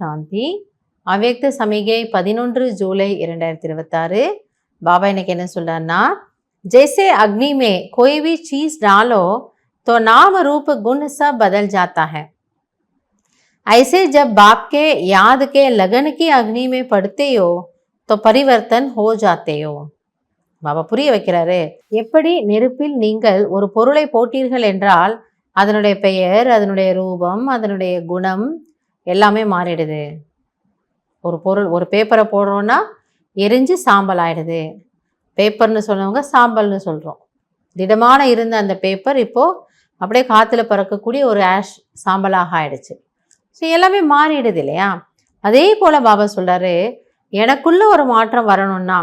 சாந்தி. அவ்யக்த சமிகை 11 ஜூலை 2026. बाबा இன்னைக்கு என்ன சொல்றாருன்னா, जैसे अग्नि में कोई भी चीज डालो तो नाम रूप गुण सब बदल जाता है, ऐसे जब बाप के याद के लगन की अग्नि में पड़ते हो तो परिवर्तन हो जाते हो. பாபா புரிய வைக்கிறாரு, எப்படி நெருப்பில் நீங்கள் ஒரு பொருளை போட்டீர்கள் என்றால் அதனுடைய பெயர், அதனுடைய ரூபம், அதனுடைய குணம் எல்லாமே மாறிடுது. ஒரு பொருள், ஒரு பேப்பரை போடுறோன்னா எரிஞ்சு சாம்பல் ஆயிடுது. பேப்பர்னு சொன்னவங்க சாம்பல்னு சொல்கிறோம். திடமான இருந்த அந்த பேப்பர் இப்போது அப்படியே காற்றுல பறக்கக்கூடிய ஒரு ஆஷ் சாம்பலாக ஆயிடுச்சு. ஸோ எல்லாமே மாறிடுது இல்லையா? அதே போல் பாபா சொல்கிறாரு, எனக்குள்ள ஒரு மாற்றம் வரணும்னா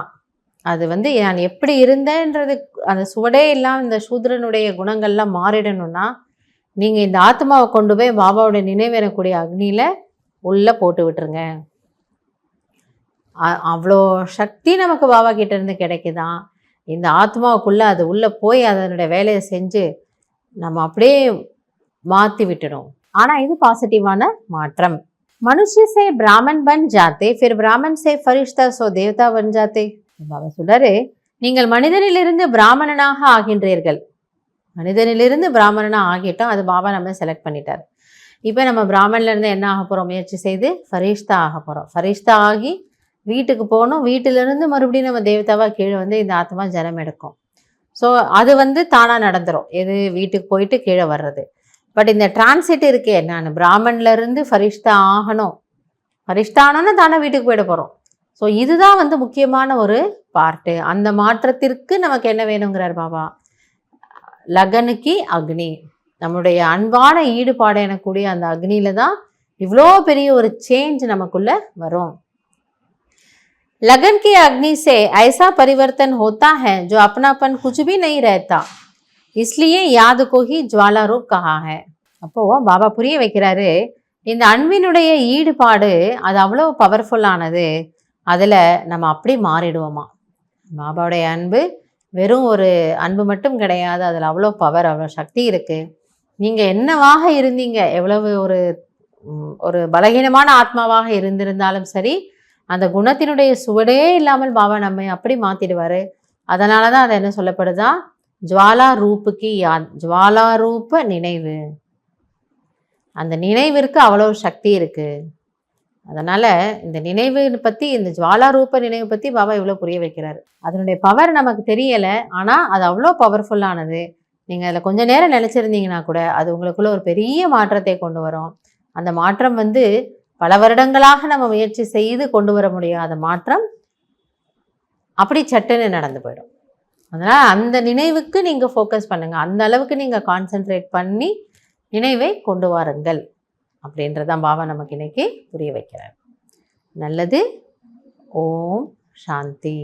அது நான் எப்படி இருந்தேன்றது அந்த சுவடே இல்லாமல் இந்த சூத்ரனுடைய குணங்கள்லாம் மாறிடணும்னா நீங்கள் இந்த ஆத்மாவை கொண்டு போய் பாபாவுடைய நினைவேறக்கூடிய அக்னியில் உள்ளே போட்டு விட்டுருங்க. அவ்வளோ சக்தி நமக்கு பாபா கிட்டேருந்து கிடைக்குதான். இந்த ஆத்மாவுக்குள்ளே அது உள்ளே போய் அதனுடைய வேலையை செஞ்சு நம்ம அப்படியே மாற்றி விட்டுடும். ஆனால் இது பாசிட்டிவான மாற்றம். மனுஷ சே பிராமன் பன் ஜாத்தே, फिर பிராமன் சே ஃபரிஷ்தா சோ தேவதா பன் ஜாத்தே. பாபா சொல்றாரு, நீங்கள் மனிதனிலிருந்து பிராமணனாக ஆகின்றீர்கள். மனிதனிலிருந்து பிராமணனாக ஆகிட்டோம், அது பாபா நம்ம செலக்ட் பண்ணிட்டார். இப்போ நம்ம பிராமணிலேருந்து என்ன ஆக போகிறோம்? முயற்சி செய்து ஃபரிஷ்தா ஆக போகிறோம். ஃபரிஷ்தா ஆகி வீட்டுக்கு போகணும். வீட்டிலிருந்து மறுபடியும் நம்ம தேவதாவாக கீழே இந்த ஆத்மா ஜனம் எடுக்கும். ஸோ அது தானாக நடந்துடும். எது? வீட்டுக்கு போயிட்டு கீழே வர்றது. பட் இந்த டிரான்சிட் இருக்கே, நான் பிராமணிலேருந்து ஃபரிஷ்தா ஆகணும். ஃபரிஷ்தா ஆனோன்னா தானே வீட்டுக்கு போயிட போகிறோம். ஸோ இதுதான் முக்கியமான ஒரு பார்ட்டு. அந்த மாற்றத்திற்கு நமக்கு என்ன வேணுங்கிறார் பாபா? லகனுக்கு அக்னி, நம்முடைய அன்பான ஈடுபாடு எனக்கூடிய அந்த அக்னியில தான் இவ்வளோ பெரிய ஒரு சேஞ்ச் நமக்குள்ள வரும். लगन की अग्नि से ऐसा परिवर्तन होता है जो अपनापन कुछ भी नहीं रहता, इसलिए याद को ही ज्वाला रूप कहा है. அப்போ பாபா புரிய வைக்கிறாரு, இந்த அன்பினுடைய ஈடுபாடு அது அவ்வளோ பவர்ஃபுல்லானது. அதில் நம்ம அப்படி மாறிடுவோமா? பாபாவுடைய அன்பு வெறும் ஒரு அன்பு மட்டும் கிடையாது, அதில் அவ்வளோ பவர், அவ்வளோ சக்தி இருக்குது. நீங்கள் என்னவாக இருந்தீங்க, எவ்வளவு ஒரு ஒரு பலகீனமான ஆத்மாவாக இருந்திருந்தாலும் சரி, அந்த குணத்தினுடைய சுவடே இல்லாமல் பாபா நம்மை அப்படி மாற்றிடுவார். அதனால தான் அது என்ன சொல்லப்படுதா? ஜுவாலா ரூப்புக்கு யாத், ஜுவாலா ரூப நினைவு. அந்த நினைவிற்கு அவ்வளோ சக்தி இருக்குது. அதனால் இந்த நினைவு பற்றி, இந்த ஜுவாலா ரூப நினைவு பற்றி பாபா இவ்வளோ புரிய வைக்கிறாரு. அதனுடைய பவர் நமக்கு தெரியலை, ஆனால் அது அவ்வளோ பவர்ஃபுல்லானது. நீங்கள் அதில் கொஞ்சம் நேரம் நினச்சிருந்தீங்கன்னா கூட அது உங்களுக்குள்ள ஒரு பெரிய மாற்றத்தை கொண்டு வரும். அந்த மாற்றம் பல வருடங்களாக நம்ம முயற்சி செய்து கொண்டு வர முடியாத மாற்றம் அப்படி சட்டுன்னு நடந்து போயிடும். அதனால் அந்த நினைவுக்கு நீங்கள் ஃபோக்கஸ் பண்ணுங்கள். அந்த அளவுக்கு நீங்கள் கான்சென்ட்ரேட் பண்ணி நினைவை கொண்டு வாருங்கள் அப்படின்றதான் பாபா நமக்கு இன்னைக்கு புரிய வைக்கிறார். நல்லது. ஓம் சாந்தி.